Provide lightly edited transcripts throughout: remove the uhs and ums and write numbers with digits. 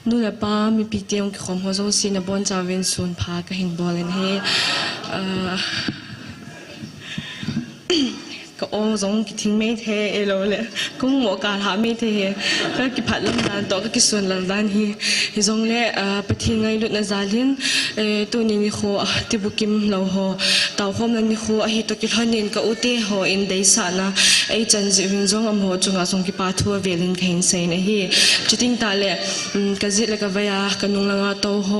nu la pa mi pitiam ki khom ho zo sin a bon chawin sun pha ka hin bolen heก็โอ้สงกิทิ้งไม่เทเอโลเลยก็หมอกาหาไม่เทก็กิพัดลำดานต่อก็กิส่วนลำดานฮีสงเล่ไปทิ้งไงลุดนาซาลินตัวนี้นี่โคที่บุกิมเราโหเต่าคมนั้นนี่โคฮีตัวกิทอนินก็อุเตโหอินเดย์สานะไอจันจิวินสงอมโหจุงอาสงกิปาทัวเวลินเข่งเซนฮีจุดทิ้งตาเล่ก็จิเลก็วายากันนุงลังอาโตโห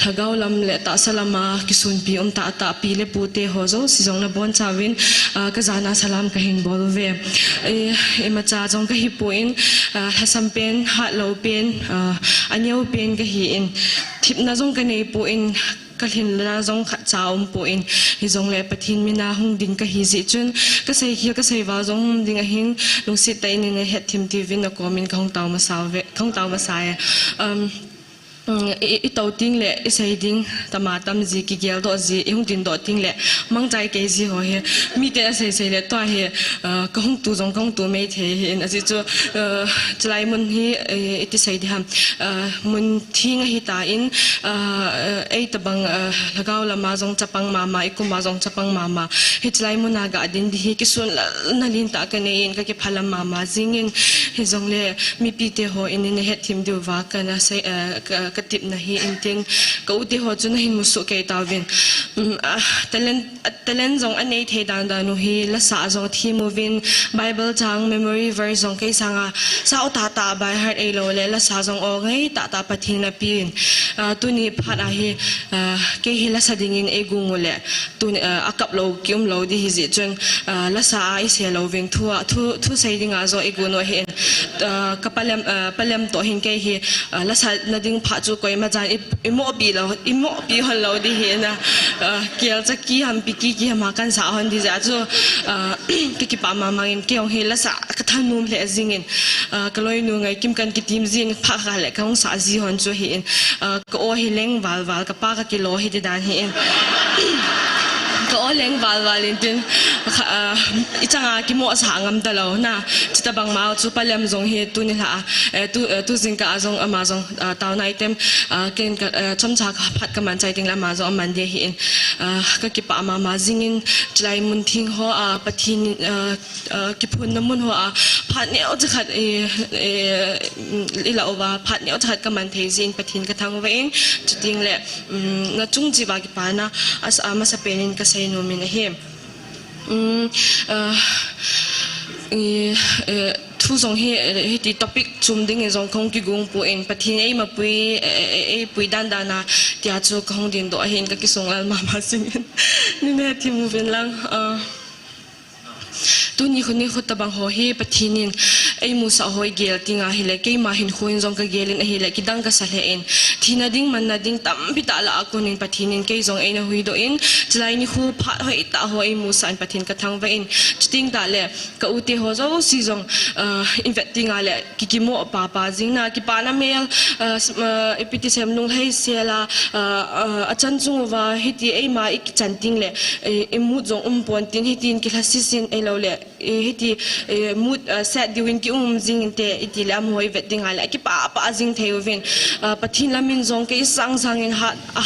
หากเอาลำเล่ตาสลามากิส่วนปีตาปีเล่ปูเตโหโซสิสงละบอนชาวินก็จานาสลามก็เห็นบอลเวมาจ้าจงก็ฮิปุอินถ้าสัมเป็นฮัดเราเป็นอันเดียวเป็นก็เห็นทิพน่าจงก็ในปุอินก็เห็นน่าจงขัดจ้าปุอินฮิจงเล่ปะทินมีนาหงดินก็ฮิจิจุนก็ใส่เขียวก็ใส่วาจงดิงหินลงสิตในในเฮดทีมทีวินก็มินของเตามาสาวของเตามาสายอีตัวทิ้งเละอีใส่ทิ้งตามาตามจีกิเกลตัวจีอีหงดินตัวทิ้งเละมั่งใจเกจีหัวเฮมีแต่ใส่เละตัวเฮก็หงตัวจงก็หงตัวไม่เทเห็นอาจจะจะไล่มันเฮอีที่ใส่ที่ทำมันทิ้งให้ตาอินไอตะบังแล้วก็ละมาจงจับปังมาอีกุมาจงจับปังมาเฮจะไล่มันนากาดินที่เฮกิส่วนนั่นลินตากันเองก็เก็บพลังมาจิงอินเฮจงเละมีปีเตหัวอินในเฮทีมเดียวว่ากันนะใส่กติบนะฮีอินเทนก็อุติหัวจุนหินมุสุเกตาวินแต่เล่นจงอันนี้เทดันดานุฮีและสาจงทีมูวินไบเบิลจังเมมโมรีเวอร์จงเกสังอาสาวตาตาบายฮาร์ดเอโลเลและสาจงออกให้ตาปะทินละปีนตุนี้พัดอาฮีเกฮิและสดิ่งอินเอกุงเลตุนี้อากับโลกิมโลดีฮิจิจนและสาอิเซโลวินทุใส่ดิ่งอาจงเอกุนวเห็นกับปลมตัวหินเกฮิและสานาดิ่งพัดจูก็มาจานอิโมบีเราอิโมบีฮัลโหลดีเห็นนะเกี่ยวจะกี่ฮัมปีกี่มากันสาวฮันดีจ้าจูกี่ปามาเงินเกี่ยวเฮละสะกระทั่งนุ่มเละจิงเงินก็เลยนุ่งไงกิมกันกิทีมจินพักกันแหละก็คงสาจีฮันจูเห็นก็โอเฮเล้งวาลกับป้าก็กิโลเฮดิดานเห็นก็เลี้ยงวาลลินตินอีจังกิโมสางามตลอดนะจิตบังมาจูปลมจงเฮตุนี่ละตุจิงกาจงมาจงตาวไนเต็มเกณฑ์ชมชาพัดกำมันใจติงละมาจงมันเดียเห็นก็กิปามาจิงอินจลายมุนทิ้งหัวปะทินกิพุนน้ำมุนหัวพัดเนี่ยจะขัดอีละว่าพัดเนี่ยจะขัดกำมันเทจินปะทินกระทั่งเว้นจุดทิ้งแหละน่าจุงจีบากิปานะมาสเปนินก็ใส่โนมินะเฮทุกสองเฮที่ท็อปิกจุ่มดิ้งจงคงกิกงปูเองปะทีนี้มาปุยดันดานะที่อาจจะคงดินตัวเห็นก็กิส่งอัลมาสิงนี่แน่ที่มูวินลังตัวนี้คนนี้เขาตะบังหัวเฮปะทีนินไอ้มูสาวหอยเกลติงาฮิเลกมาหินคุยจงกเกลินฮิเลกิดังกษัตริย์เองที่นาดิ้งมันนาดิ้งตั้มพิตาละอากุนินปะทีนินเกยจงไอ้นาหุยโดอินจะไล่นี่หูพัดหอยตาหัวไอ้มูสานปะทินกระทั่งเวนจุดดิ้งตาเล่ก็อุติหัวเจ้าซีจงอินเวติงาเล่กิโมป้าจิงนะกิปานาเมลเอพิติเซมนุงให้เสียละอาจารย์จงว่าฮิติไอ้มาอีกจันติงเล่ไอ้มูจงปวนตินฮิตินกิลาซิสินไอ้เราเล่ฮิติมูดเซตดิวินกิจิงเตอิติลามหอยเวติงาเล่กิป้าจิงเทววินปะทินลามินจงเกยสังอิน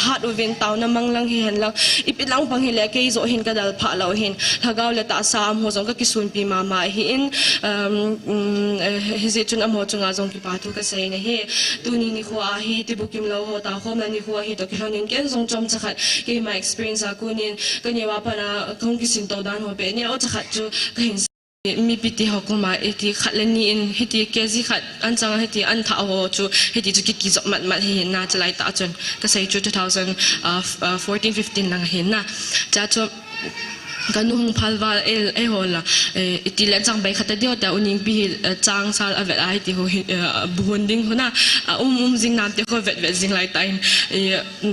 ฮัดวินตาวน้ำมังลังเห็นลังอีปิดลังพังเฮเล่เกยโจเห็นกระดัลพะเราเห็นถ้าเกาเลตาสามหัวจงก็กิสุนปีมาเห็นฮิจิจุนอมหัวจงอาจงกิปาทุกเสนเฮตูนี่นี่หัวเฮติบุกิมเราหัวตาคมนั่นนี่หัวเฮตกิฮานินเกนจงจอมจะขัดเกยมา experience อากูนินก็เนี่ยว่าพนะคงกิสินโตดานหัวเปเนี่ยเอาจะขัดจูก็เห็นมีปิติหอกมาเอติขัดเลนี่อินเฮติเกจิขัดอันจังเฮติอันท้าหัวจูเฮติจุกิจมัดเห็นน่าจะไล่ตาจนก็ใส่จู2014-15นังเห็นน่ะจะจูกันนุ่งพัลวาเอโฮล่ะที่เล่นจังไปขัดเดียวแต่อุนิงปีจังซาลอเวลาที่เขาบุญดิ้งเขาน่ะจิงน้ำที่เขาเวทจิงไล่ตาย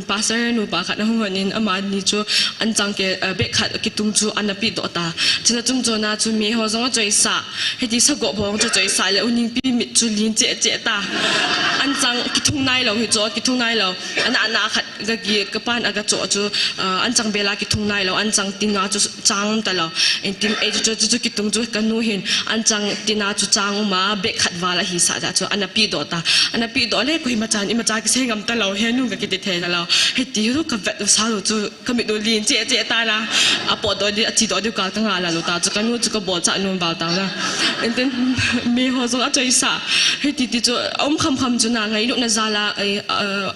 ภาษาหนูปากขัดน้องคนนี้อามานี่จูอันจังเกเบกขัดกิตุงจูอันนับปีตัวตาฉะนั้นจุงจูน่าจูมีเขาจงจ่อยสาให้ที่สกปรกจะจ่อยสาแล้วอุนิงปีมิจูลินเจตาอันจังกิทุงนายเราหิจกิทุงนายเราอันขัดกะกีกะปานอากาศจูอันจังเบลากิทุงนายเราอันจังติงาจู จางตลอดติมจุกิตุงจุกันนูเห็นอันจังตินาจุจางมาเบกขัดวาละฮิสาจ้ะอันปีดอตาอันปีดอเล็กกูมาจานมาจากเสียงตลอดเห็นนู่นก็กิดเทตลอดเฮติรู้กับเวทสาวจุก็มีดูลีนเจตาละอปอดอดีจีดอดีกาตั้งอะไรลูกตาจุกันนูจุก็บอกจันนูบ่าวตาละติมีหัวทรงอาจจะอิสระเฮติจุคำจุนาไงลูกนาซาลา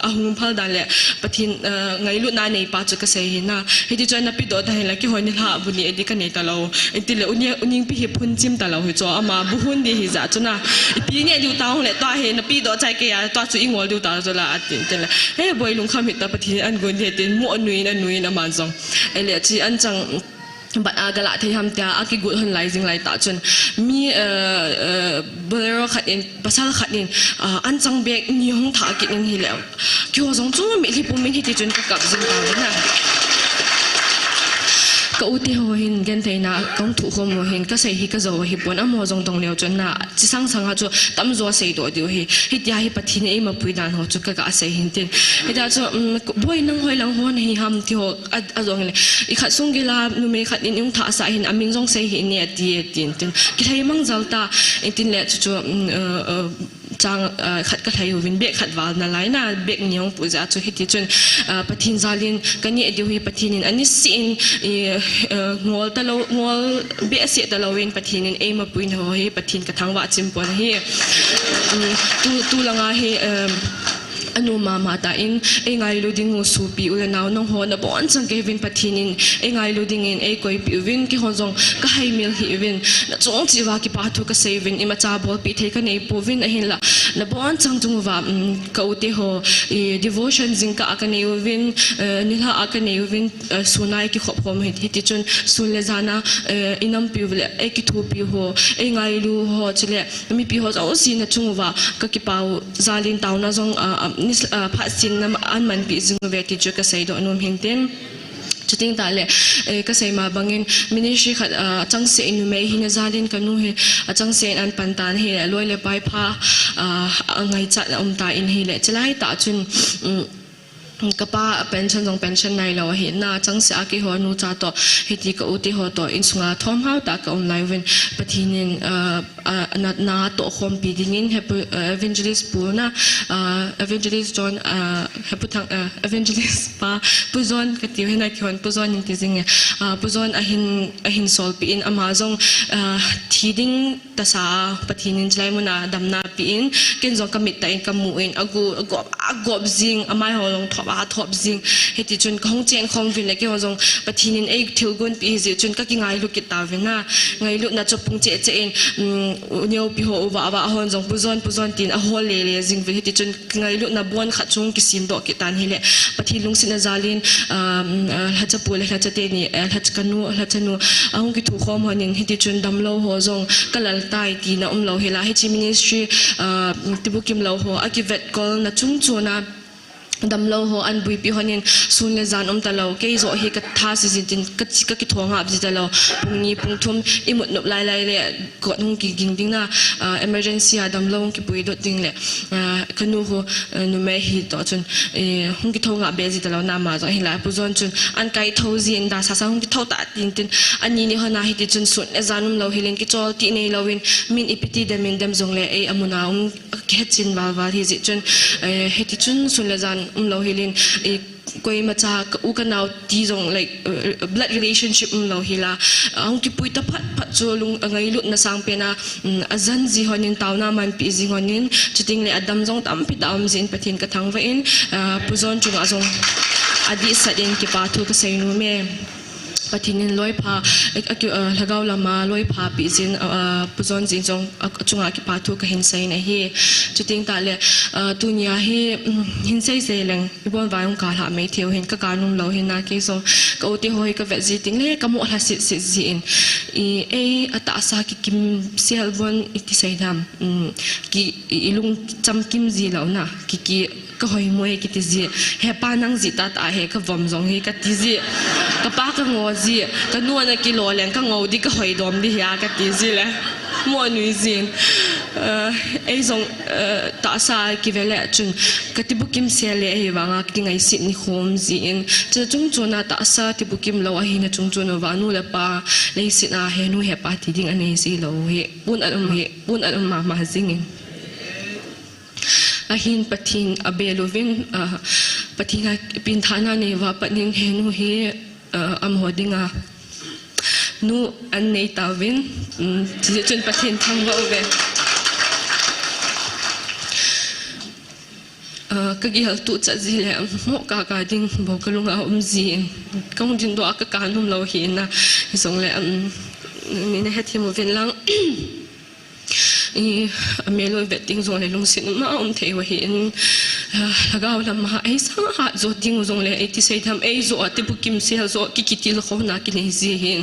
อาหุมพัลดันเล่ปะทินไงลูกนาในป่าจุกเสียนะเฮติจุอันปีดอได้ละกี่หัวนี่ละบุญเอดีกันในตลอดติเลยอุนิงพี่พุ่นจิมตลอดหัวจ่ออามาบุญดีฮิจาจุนะปีนี้ดูตาของเล็ตัวเห็นปีดอใจเกียร์ตัวจุอิงวอลดูตาจุละตินเลยเฮ้ยบอยลุงคำหิตาปฏิอันกุนเฮตินมัวนุยนะมันจงเอเลียจีอันจังบัดอากาศที่ทำแต่อากิกุดหันไหลจิงไหลตาจนมีเบลล์ขัดเองภาษาขัดเองอันจังเบกนิยมถากินเองที่แล้วคิวจงจู่มีที่ปุ่มมีที่จนกับจิงตาเลยนะก็อุทิศหัวหินกันเทน่ะก็ถูกหัวหินก็ใส่หิก็จะหัวหินปนอ้ำหัวจงตรงเลี้ยวจนน่ะจิสังสังหาจู่ตั้มจัวใส่ตัวเดียวหิที่ยาหิปฏิเนมาปุยดานหัวจู่ก็กะใส่หินเต็นหิที่จู่บ่อยนั่งหอยหลังหัวนี่ห้ามที่หัวอัดจงเลยอีขัดส่งกีฬานุ่มขัดยิ่งท่าใส่หินอามิงจงใส่หินเนี่ยตีเต็นกีฬามั่งจัลตาตินเละจู่จางขัดกระไทยวินเบกขัดวาลนั่นไรน่ะเบกนิยมปุจจาจู่หิที่จนปฏินซาลินกันเนี่ยเดียวหิปฏินินอันนี้สินงอลตะโลงอลเบะเสียตะโลเวนปฏินินมาปุยนหัวหิปฏินกระทั่งว่าจิมปวนหิตูลังอาหิอนุมาตาอินไงลูดิ้งสูปีอุลนาวน้องหัวนับวันสังเกวินปฏินินไงลูดิ้งอินกอยปีวินกิฮอนจงก็ให้มิลฮิวินจงจีว่ากิปาทุกเซวินมาจ้าบอลปีเทกันไอปูวินเห็นละนับวันสังจงว่าก็อุทิศหัวdevotion จิงก็อากันไอวินนี่ละอากันไอวินสุนัยกิขบพรมเห็นที่จนสุเลจานะอินัมปีวิลกิทูปีหัวไงลูหัวจิเลมีปีหัวจะอุสินจงว่าก็กิปาซาลินตาวน่าจงนิสพัดสินน้ำอันมันปีจึงเวทีจุกเกษตรโดนนุ่มเห็นเต็มจุดทิ้งตาเลยเกษตรมาบางเงินมินิชีขัดจังเสียนุ่มหินซาลินกันนู่นจังเสียอันปันตานเฮลลอยเลยไปพาไงจัดตาอินเฮลจะไล่ตาจนก็ป้าเป็นชั้นจงเป็นชั้นในเราเห็นน่าจังเสียกี่หัวนูจ่าต่อเหตุก็อุติหัวต่ออินสุงาทอมเฮาตากออนไลน์เว้นปฏินินนาต่อคอมปีดิ้งเฮปุevangelist ปูนะevangelist John เฮปุทางevangelist ป้าปุจอนก็ที่เห็นนักคนปุจอนยิ่งที่จริงปุจอนอหินโซลปีอินอามาจงที่ดิ้งตาสาปฏินินใจมุนาดำนาปีอินเกินจงกมิตแต่อินกมูอินอากูจิงอามาหัวลงทบทบจิงเหตุจนของเจนของวินเลยกี่ว่าจงปฏินินทิวกุนปีจิจนก็กินไงลูกกิตาวินนะไงลูกน่าจะปุ่งเจเจนเนียวปีหัวว่าหอนจงปุจอนตินหัวเล่จิงวินเหตุจนไงลูกน่าบ้วนขัดจงกิสิมดอกกิตานเฮเลปฏิลุงสินาซาลินฮัจปูเลฮัจเตนีฮัจกันูฮัจนูหงกิถูกข้อมหันินเหตุจนดำโลหัวจงกลัลตายตีน่าโลเฮลาเหตุมินิสทรีติบุกิมโลหัวอากิเวตกอลน่าจุงจูน่าดำโลหัวอันบุยปีหันยันสุนเลจานตะโลเกยโซเฮกัดท่าสิจินกัดกิทวงหับจิตะโลปุ่งนี้ปุ่งทุ่มอิมุดนบไล่เลยกดหงกิกิงดิ้งน่ะemergency ดำโลหงกิบุยดดิ้งเลยขนูหัวนูเมหิต่อจนหงกิทวงหับเบจิตะโลนามาจนเฮล่าปุจนจนอันไกทาวจีนดาสาหงกิทาวตัดดิ้งตินอันนี้นี่หัวนาฮิติจนสุนเลจานุมโลเฮเลนกิจอลตีในโลวินมินอิปิติเดมินเดมจงเลยอามุนาเกจินบาลฮิจิจนเฮติจนสุนเลจานเราเห็นก็ยังมาจากอุกันเอาที่จง like blood relationship เราเห็นละองค์ที่ปุยตะพัดจูลุงไงลุดน่ะสังเป็นอาจันจีหันินตาวนามันปีจีหันินจุดทิ้งเลยอดัมจงตั้มพิดามจินปะทินกระทั่งว่าปุจอนจุงอาจงอดีตสัตย์เองกี่ปาทุกเสียงนู้เมปฏินินลอยพาละเกาละมาลอยพาปีจินปุจอนจินจงจุงอากิปาทุกเห็นใส่ในเฮจุดทิ้งตาเลยตุนยาเฮเห็นใส่เสลังบนวายองการหาไม่เที่ยวเห็นก็การนุ่มเราเห็นนาเกสงก็อุติหอยก็เวจิติงเลยก็มุขละสิจินอัตอาสากิกิมเสียบนอิติใส่ดำกิลุงจำกิมจีแล้วนะกิก็หอยมวยกิติจีเฮปานังจีตาตาเฮก็วอมจงเฮก็ติจีก็ป้าก็งอจีก็นัวนักกิโลแรงก็งอดีก็หอยดอมดีเฮียก็ติจีแหละมัวนุยจีน ei zong ta sa ki vele chun katibukim sele e wanga ki ngai sit ni khom zin che chung chuna ta sa tibukim lo a hi na chung chuna wa nu la pa le sit na he nu he pa ti ding ane si lo he pun alum ma ma zingin ahin patin abelovin patina pinthana ne wa panin he nu he am hodinga nu an nei tawin chun patin thangwa ve kagi hal tu cha zile mo ka ding bo kalunga zin kong din do aka kanum lo hi na song le ni na het mo vin lang i amelo vetting zone le lung sin ma thei wa hi lagaw lam ma ai sa ha zo ding zong le 86 tham ai zo ate bukim se zo kikitil kho na ki nei zi hin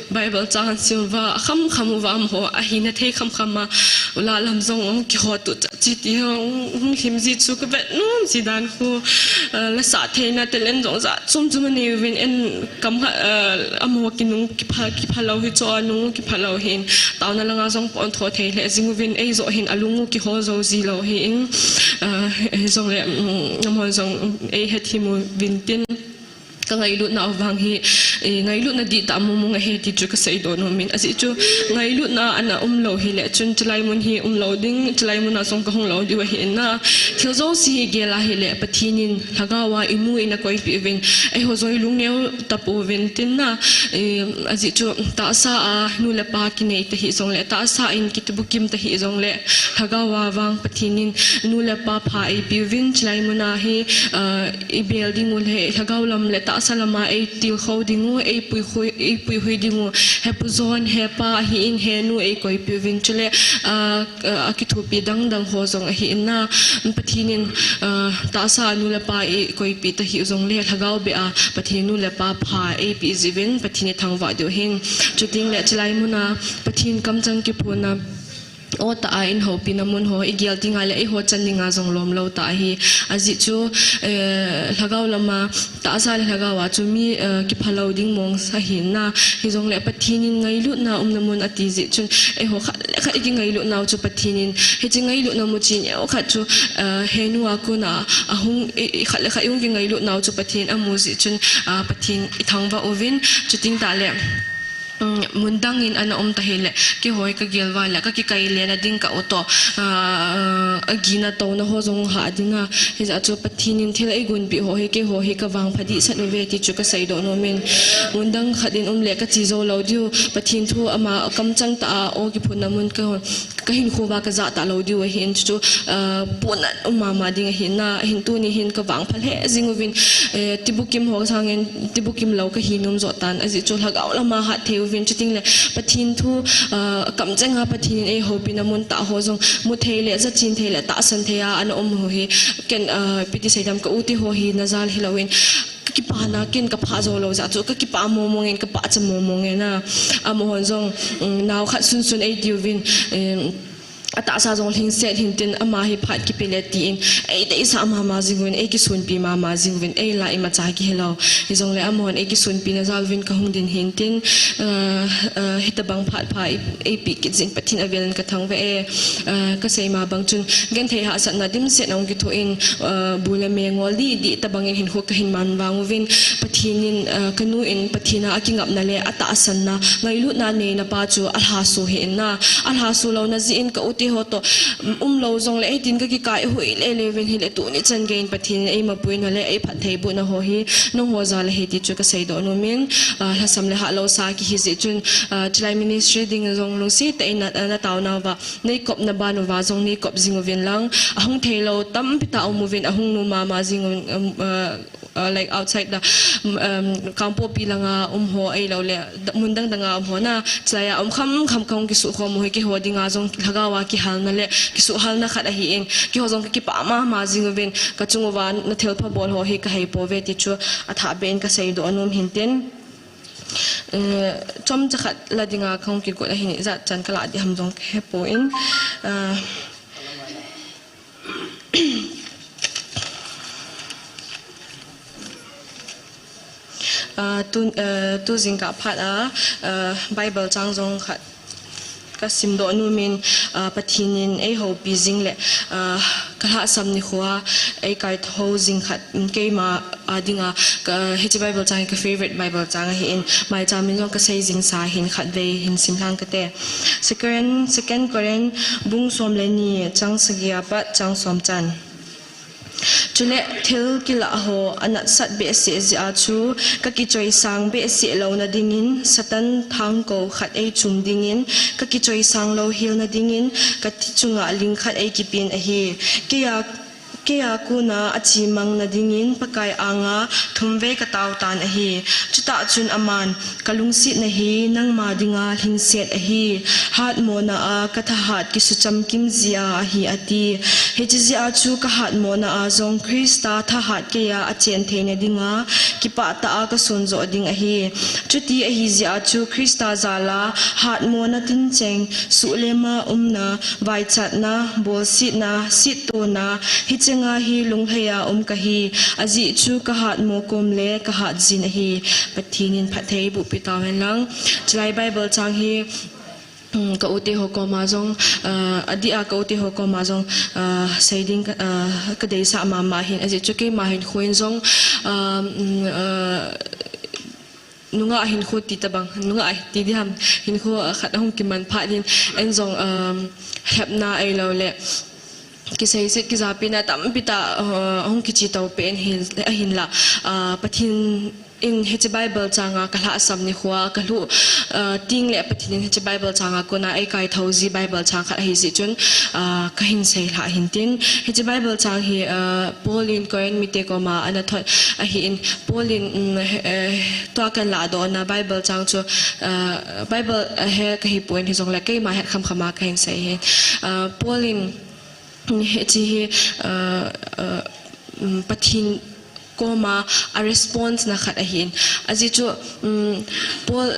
bible chan silva kham wa mo a hi na thei kham ma ula lam zong ki ho tu chi ti him zi chu ka vet num si dan khu la sa thei na te len zong za chum ne win en kam amo kinung ki pha lo hi cho nu ki pha lo hin taw na langa zong pon tho thei le zing win ai zo hin alungu ki ho zo zi lo hin zong le namon zong ai heti mo vintin ka ngai lut na awang hi ngai lut na di ta mo mo he ti chu ka sai do no min asi chu ngai lut na ana lo hi le chun chlai mun hi lo ding chlai mun na song ka hong lo di wa hi na thil zo si ge la hi le pathinin lagawa imu ina koi pi vin ai ho zoi lung neu tapu vin tin na asi chu ta sa a nu le pa ki nei ta hi zong le ta sa in ki tu kim ta hi zong le lagawa wang pathinin nu le pa pha ai pi vin chlai mun na hi i building ul he lagaw lam le ta salama ai til kho dingu ai pui hui dingu he pu zon he pa hi in he nu ai koi pi vin chule a ki thu pi dang ho zong hi na pathinin ta sa nu le pa ai koi pi ta hi zong le lagaw be a pathin nu le pa pha ai pi zivin pathine thangwa do hin chuting le chlai muna pathin kam chang ki phuna o ta in ho pinamun ho igial tinga le ho chaninga zong lom lo ta hi aji chu lagaw lama ta sa le lagawa chu mi ki phalo ding mong sa hin na hi zong le pathinin ngai lu na namun ati ji chun ho kha igi ngai lu na chu pathinin he chi ngai lu na mu chin o kha chu he nu aku na ahung kha le kha yung ngai lu na chu pathin amu ji chun pathin ithangwa ovin chuting ta le mundangin ana tahile ki hoi ka gelwa la ka ki kai le na ding ka oto agina to na ho zong ha dinga hiza chu pathinin thela i gun bi ho he ke ho he ka wang phadi sanu ve ti chu ka sai do no men mundang khadin le ka chi zo lo diu pathin thu ama kam chang ta o ki phuna mun ka hin khu ba ka za ta lo diu hin chu puna ma ding hin na hin tu ni hin ka wang phal he zinguvin tibukim ho sangen tibukim lo ka hinum zo tan aji chu lagaw lama ha theu vin chuting le pathin thu kam changa pathin ei ho pinamun ta ho jong mu theile za chin theile ta san theya an ho hi ken piti saidam ka uti ho hi nazal hilawin ki pa na ken ka pha zo lo za chu ka ki pa mo mo ngen ka pa cha mo mo ngen na am hon jong naw khat sun ei diwin ata sa jong hing set hin tin ama hi phat ki pele ti in ei de sa ma jingwin ei ki sun pi ma jingwin ei la i ma cha ki hello hi jong le amon ei ki sun pi na zalwin ka hung din hin tin hitabang phat pha ei pi ki jin pathin avel ka thang ve ka sei ma bang chun gen thei ha sa na dim se nong ki tho in bula me ngol di tabang hin ho ka hin man wang win pathinin kanu in pathina akingap na le ata san na ngai lu na ne na pa chu alha su he na alha su lo na ji in ka uti ho to lo zong le 18 ka ki kai hui le 11 hi le tu ni chan gain pathin ei ma puin le ei phat thei bu na ho hi no ho za le he ti chu ka sei do no min ha sam le ha lo sa ki hi ji chun chlai ministry ding zong lo si te na taw na wa nei kop na ba no wa zong nei kop jing ovin lang ahung thei lo tam pita movin ahung no ma jing like outside the kampo pilanga ho ai lo le mundang danga ho na chlaya kham kong ki su kho mo ki ho dinga zong lagawa ki hal na le ki su hal na khat hi in ki ho zong ki pa ma jing ven ka chung wan na thel pha bol ho hi ka hei po ve ti chu atha ben ka sei do anum hinten chom chakhat la dinga khong ki ko la hin za chan kala di ham jong he po in tu jing ka phat Bible chang jong khat ka simdo numin pathinin ei ho pizing le kala samni khuwa ei kai tho jing khat keima adinga he Bible chang ka favorite Bible chang hi in mai chamin jong ka sei jing sa hin khat ve hin simhlang ka te second Korean bung som le ni chang sagia pa chang som chan chule thil kila ho anat sat be se ja chu ka ki choi sang be se lo na dingin satan thang ko khat ei chum dingin ka ki choi sang lo hil na dingin ka ti chunga ling khat ei ki pin a hi kya kuna achi mang na dingin pakai anga thumve ka taw tan a hi chuta chun aman kalungsi na hi nang ma dinga hingset a hi hat mo na a ka tha hat ki sucham kim zia a hi ati he chi zia chu ka hat mo na a zong krista tha hat ke ya a chen the ne dinga ki pa ta a ka sun zo ding a hi chuti a hi zia chu krista zala hat mo na tin cheng su lema umna vai chat na bol sit na sit to na hi nga hi lungheya ka hi aji chu ka hat mo kom le ka hat jin hi pathinin phathei bu pitawen lang chlai Bible chang hi ka uti ho ko ma jong adia ka uti ho ko ma jong saiding ka dei sa ma hin aji chu ke ma hin khuin jong nunga hin khu ti tabang nunga ti di ham hin khu khat hom ki man pha din en jong hepna ai lo le kisai se kizapina tam pita hong kichi tau pen hin la pathin in he Bible changa kala asam ni khuwa kalu ting le pathin he Bible changa kona ai kai thozi Bible chang kha hi ji chun ka hin sei la hin tin he Bible chang hi Pauline Korean mite ko ma ana thot a hi in Pauline to kan la do na Bible chang chu Bible he ka hi point hi jong la kai ma he kham khama ka hin sei he Pauline he pathin koma a response na khat ahin aji chu Paul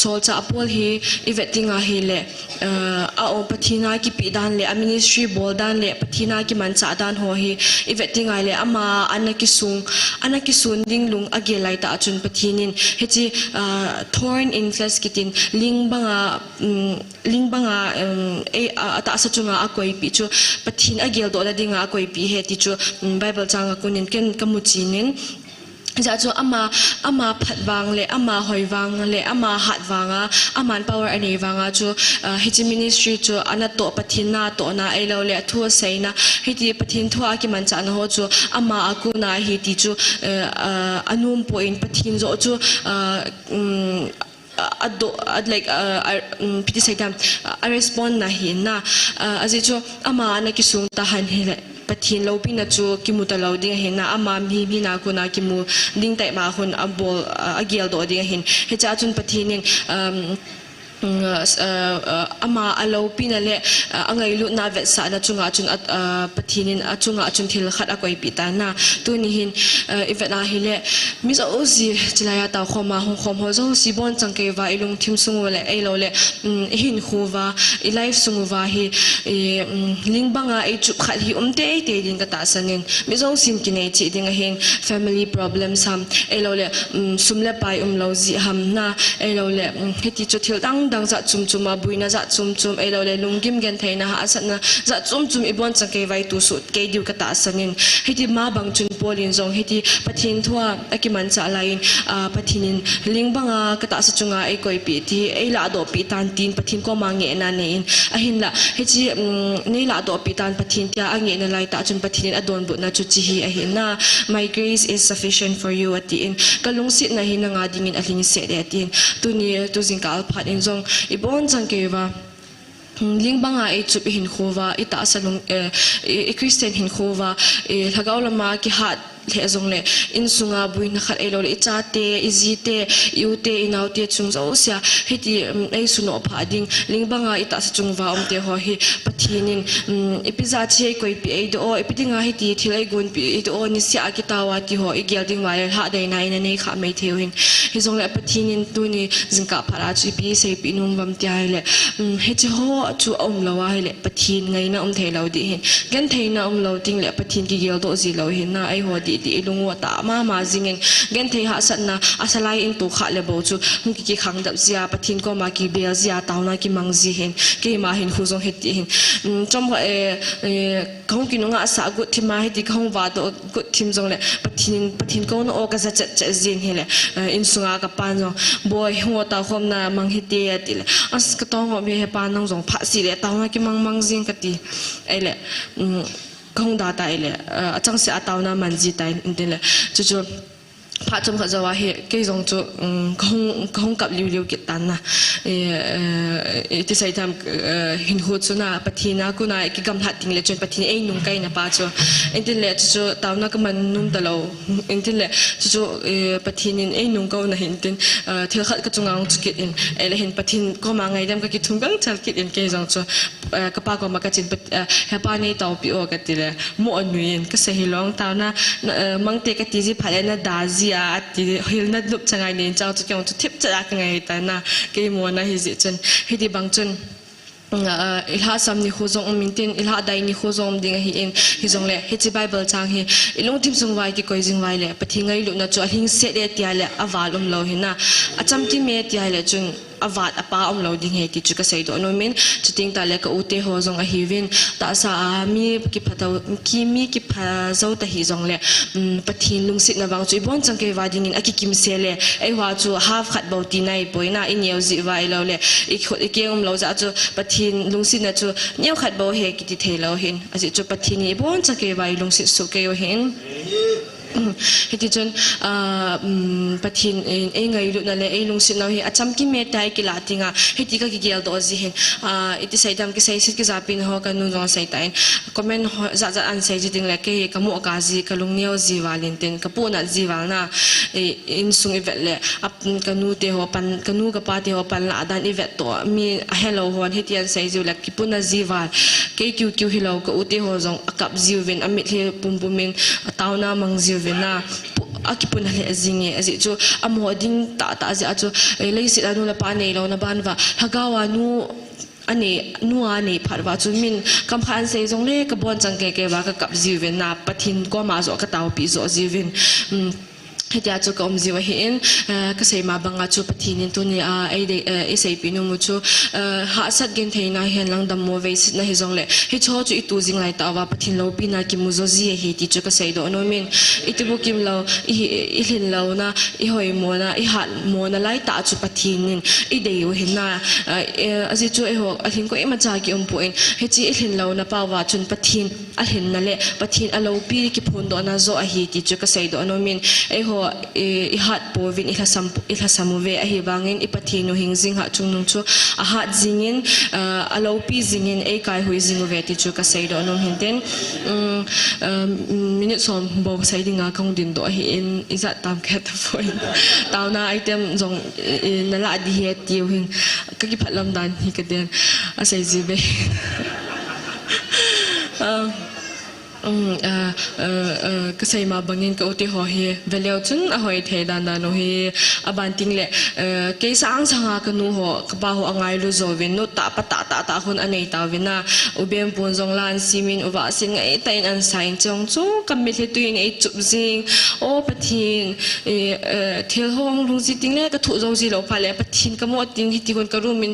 solcha Paul hi evetinga hi le a o pathina ki pi dan le a ministry bol dan le pathina ki man cha dan ho hi evetinga le ama anaki sun ding lung age lai ta chun pathinin hechi thorn in flesh kitin lingbanga e ata sa chunga akoi pi chu pathin agel do la dinga akoi pi he ti chu Bible changa kunin ken kamuchinin ja chu ama phatwang le ama hoiwang le ama hatwanga aman power ani wanga chu hiji ministry chu anato pathina to na elo le thu seina hiti pathin thua ki man cha na ho chu ama akuna hi ti chu anum point pathin zo chu like piti saidam a respond na hi na aji chu ama na ki sung ta han he pathin lo pina chu kimuta lo ding hin na ama mi na ko na kimu ding tai ma hun abol agel do ding hin he cha chun pathinin ama alo pinale angai lu na vet sa na chunga chun pathinin achunga chun thil khat akoi pita na tuni hin evena hile mi zo si chilaya ta khoma hong khom ho zo si bon changke wa ilung thim sungu le ai lo le hin khuwa I life sungu wa hi lingbanga ai chup khat hi umte te din ka ta sanin mi zo sim kinai chi ding hin family problems ham ai lo le sumle pai lo ji ham na ai lo le heti chu thil dang za chum chuma buina za chum ai lo le lungim gen thaina ha asana za chum ibon changke vai tu su ke diu ka ta sanin heti ma bang chun polin zong heti pathin thua akiman cha lain pathinin lingbanga ka ta sa chunga ai koi pi ti ai la do pi tan tin pathin ko mangi na ne in ahin la heti nei la do pi tan pathin tia angi na lai ta chun pathinin adon bu na chu chi hi ahin na my grace is sufficient for you at the in kalung sit na hin nga dingin aling se de tin tuni tu jingkal phat in zong ibon changke wa lingbanga e chup hin khowa ita salung e Christian hin khowa e lagaulama ki hat le zong le in sunga buina khat elo le chate izite yute inaute chungzo sia heti ei suno phading lingbanga ita sa chungwa omte ho hi pathinin epiza che koi pi ei do epidinga heti thilai gun pi do ni sia kitawa ti ho igelding wal ha dai nai na nei kha mai theuin hi zong le pathinin tu ni jingka phara chi pi se pi num bam ti ai le heti ho chu om lawa hi le pathin ngai na om thei lo di hin gan thei na om lo ting le pathin ki gel do ji lo hin na ai ho di ti ti ilungwa ta ma zingin gen thei ha sat na asalai in tu kha le bo chu ki khang dap zia pathin ko ma ki bel zia tauna ki mangzi hin ke ma hin khuzong heti hin chom khong ki nunga sa gut thima heti khong wa do gut thim jong le pathin ko no ka za cha zin hele in sunga ka pan jong boy ho ta khom na mang heti ati le as ka tong ho me he pan nang jong pha si le tauna ki mang zin ka ti ai le khong da ta ai le achang se atauna manji tai in le chuพระจมขจาวะเฮเกยจงจูคงกับลิวกิตันนะที่ใส่ทำหินหัวจุน่ะปะทีน่ะกูน่ะกิกำหัดทิ้งเลยจนปะทีเองนุ่งไก่นะป้าจูอินทิเลจูตาวน่ะก็มันนุ่มตะเราอินทิเลจูปะทีนินเองนุ่งก็น่ะเห็นตินเที่ยวขัดก็จงเอาจุกินเอเลเห็นปะทีก็มาไงดำก็กิทุ่งกังจัลกินเกยจงจูก็ป้าก็มากระจินเฮป้าในเตาปิโอกันติเลยมั่วนุ่ยก็เสียร้องตาวน่ะมังเตกติจิพายน่ะดาซิติฮิลนัดลุบจังไงเนี่ยเจ้าจะเกี่ยวกับทิพย์จะยังไงแต่น่ะเกี่ยมัวน่ะฮิจิจนฮิดีบางจนอิลฮาซัมนิโคซงมินตินอิลฮาไดนิโคซงดิ่งฮิอินฮิซงเลฮิจิไบเบิลจางฮิอิลงทิมซงไว้กี่ก้อยจิงไว้เลยปะทิงไงลุน่ะจ่อหิงเสดเตียเลยอาวาลเราเห็นน่ะอาจำที่เมียเตียเลยจนอาวาดอปาเราดิ่งเฮติจุกเสยตัวโนมินจุดทิ้งตาเลยก็อุเตโฮซงฮิวินตาสามีกิพัดมีกิพัดเจ้าตาฮิซงเลยปะทิงลุงสินะบางจุดบอนจังเกวาดิ่งอากิกิมเสเลยไอว่าจูฮาฟขัดบ่ตีในป่วยน่ะอินเยวจิไว้เราเลยอีกเกี่ยวเราจะจูปะทิงลุงสินะจูเนียวขัดบ่เฮกิติเทเราเห็นอาจจะจูปะทิงนี่บอนจังเกวาลุงสิสุเกวเห็นเหตุจนปะทินเองไงลุนั่นเลยลุงสินะเฮอาจำกิเมตายกิลาติงาเหตุก็กิเกลตัวสิเห็นอิติใส่ดำกิใส่สิกิจับปินหัวกันนู่นจงใส่ตายคอมเมนต์จะอันใส่จิติงเลยเกยกมุกาจีกลุงเนียวจีวาลินตินกปูนัดจีวานะอินสุงอีเวตเลยอับกันนู่เตหัวปันกันนู่กับป้าเตหัวปันละดันอีเวตตัวมีเฮลโลหัวเหตุยันใส่จิวเลยกิปูนัดจีวาเกยคิวฮิโลก็อุติหัวจงกับจิววินอมิตเฮปุ่มมินตาวนามังจิววินนะaki pun hale azinge azi jo amoding ta azi ajo leisi anu la pane lo na banwa hagawa nu ane pharwa chu min kam khan se jong le ka bon chang ke wa ka kap jiwen na pathin ko ma zo ka taw pi zo jiwen hetia chu kom jiwa hin ka sei ma banga chu pathinin tu ni ai sei pinu mu chu ha sat gen theina hen lang dam mo ve sit na hi jong le hi cho chu itu jing lai ta wa pathin lo pi na ki mu zo ji he ti chu ka sei do no min itibu kim lo i hin lo na i hoi mo na i hat mo na lai ta chu pathinin i de yo hin na azi chu e ho a hin ko ema cha ki po in he chi i hin lo na pa wa chun pathin a hin na le pathin a lo pi ki phun do na zo a hi ti chu ka sei do no min e ho i hat po vin i samu ve a hi bangin i pathinu hing jing ha chung nung chu a hat jingin a lo pi jingin e kai hui jing ve ti chu ka sei do no hin ten minute som bo sai dinga kong din do hi in iza tam khat foi tauna item jong na la di he ti hin ka ki phalam dan hi ka den a sai ji beก็ใส่มาบางเงินก็อุติหอเฮเวลาจนอหอยเทดันดานโอเฮอบันติงเลยเกสางสังหากันนูหัวกบ่าวอังไงรู้จวินนุตาปะตาคนอันไหนตาวินะอุเบมปูนจงลานซีมินอุบะสิงไอไตอันไซน์จงจูกัมมิเทตุยนไอจุบซิงโอปะทินเทลห้องลุงจิติงเลยก็ถูกจงจีโลพาเลยปะทินกมอตินที่คนกรูมิน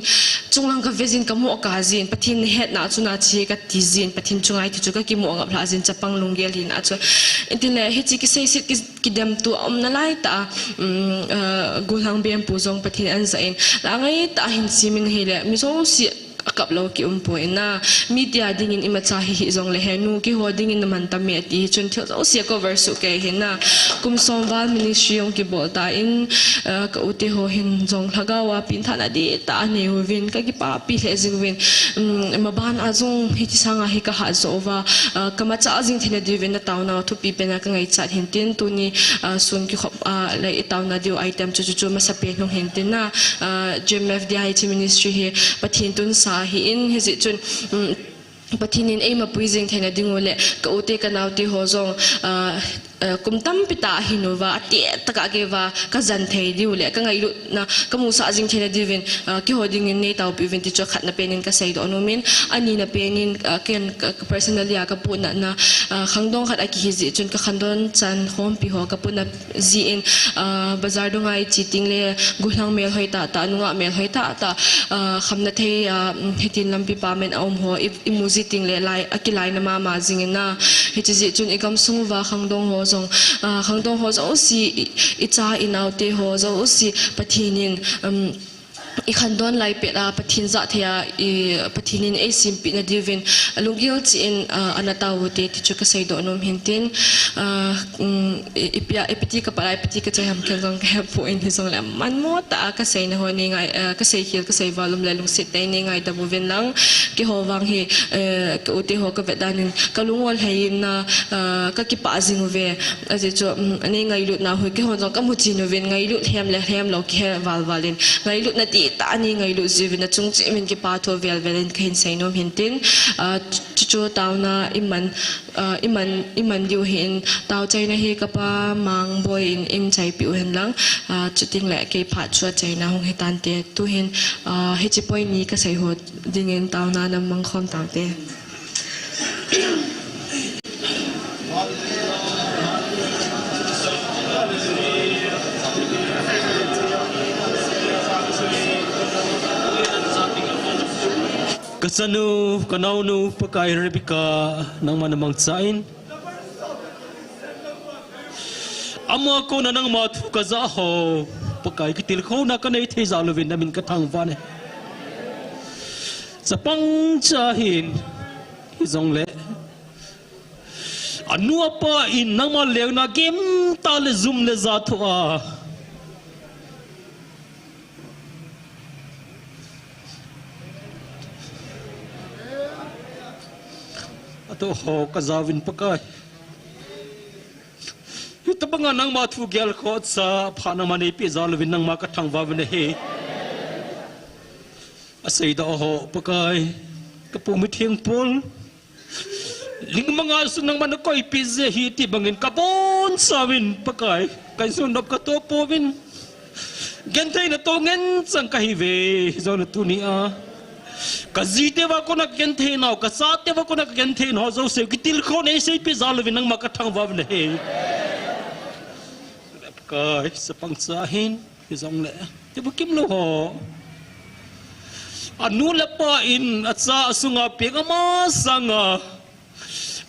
จงลังกับเวซินกมอกาซินปะทินเฮ็ดนาจุนาชีกับติซินปะทินจงไอที่จุกกิมอกับพลาซิจะปังลงเกลินอาจจะอินเทอร์เน็ตฮิจิกิเซสิกิดมตัวอมนาไลตากูทางเบียนปูซงปะทินอันไซน์แล้วไงตาหินซีมินเฮเลมิโซสิกับเราคิดป่วยนะมีเดียดิ่งอินมาจ่าหิจงเลยเห็นนูกี่หัวดิ่งอินมันตามเมียตีจนเที่ยวเราเสียก็เวอร์สุกเห็นนะกุมสองวันมินิสทรีองกี่บอกตาอินก็อุติหัวเห็นจงทักว่าพินธานาดีตาเนียววินก็กี่ป้าปีเลซิวินมาบ้านอาจงฮิตสังอาฮิกะหาโซวาก็มาจ่าจิงที่นาดีวินตาวนาทุปีเป็นก็ไงจัดเห็นตินตัวนี้ส่วนกี่ขบเลยตาวนาดีไอเทมจู่ๆมาสเปนลงเห็นตินนะGMFดีไอทีมินิสทรีเฮปะทินตุนสาหินเฮจิจุนปะทินินเอมาปุยจิงเทนะดิงโอเลก็อุเตกันเอาติโฮซง kum tam pita hinova ati takageva kazanthei diule ka ngai lu na kamusa ajing thena divin ki hoding in nei tau pivin ti chokhat na penin ka sei do nomin ani na penin ken personally ka puna na khangdong khat aki hi chun ka khandon chan hom pi ho ka puna ji in bazar do ngai chiting le guhlang mel hoita ta nunga mel hoita ta khamna thei hitin lampi pamen om ho imuzi ting le lai akilai na ma jing na hiti chun ikam sungwa khangdong ho zong khangdong ho zo si icha inaute ho zo si pathinin ikhandon lai pera pathin za thya pathinin e simpi na divin lungil chi in anatawute ti chuka sei do nom hintin ipya epiti ka parai epiti ka cham khangong ka po in hisong la man mo ta ka sei na ho ni ngai ka sei hil ka sei volume la lung sit ni ngai da buvin lang ki ho wang hi ka uti ho ka vedanin kalungol hayin na ka ki pa jing ve aje cho ani ngai lut na ho ki ho jong ka mu chi no ven ngai lut hem lo ki valvalin ngai lut na ti ta ani ngai lu zivin na chung chi min ki pa tho vel velen khin sei nom hintin chu taw na iman diu hin taw chai na hi ka pa mang boy in chai piu hen lang chuting le ke pha chua chai na hong hitan te tu hin he chi poi ni ka sei ho dingin taw na nam mang khom taw te Kasanu kanaunu pakai Rebecca nang manamang tsain Ama ko na nang matu kazaho pakai kitil ko na kanay tezaluvin namin katangvan sa pangchahin izong le anu apa in nang maleng na game tale zoom le zato ato ho kazawin pakai ito ba nga nang matfugyal ko sa panang manipi zalawin ng makatang vavin he asay da ho pakai kapumithing pol ling mga sunang manakoy pizze hiti bangin kapon sawin pakai kay sunop katopovin gantay na tongen sang kahive zon tunia kazite wa ko nagyanthe na kasate wa ko nagyanthe na zo se kitil ko ne se pi zalwin ng makatang wav na he kai sa pangsahin isang le ti bukim lo ho anu la pa in at sa asunga pi ama sanga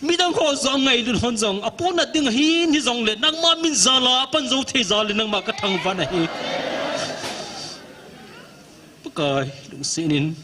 midang ho zong ngai lun hon zong apo na ding hin hi zong le nang ma min zala pan zo the zalin ng makatang wa na he kai lung sinin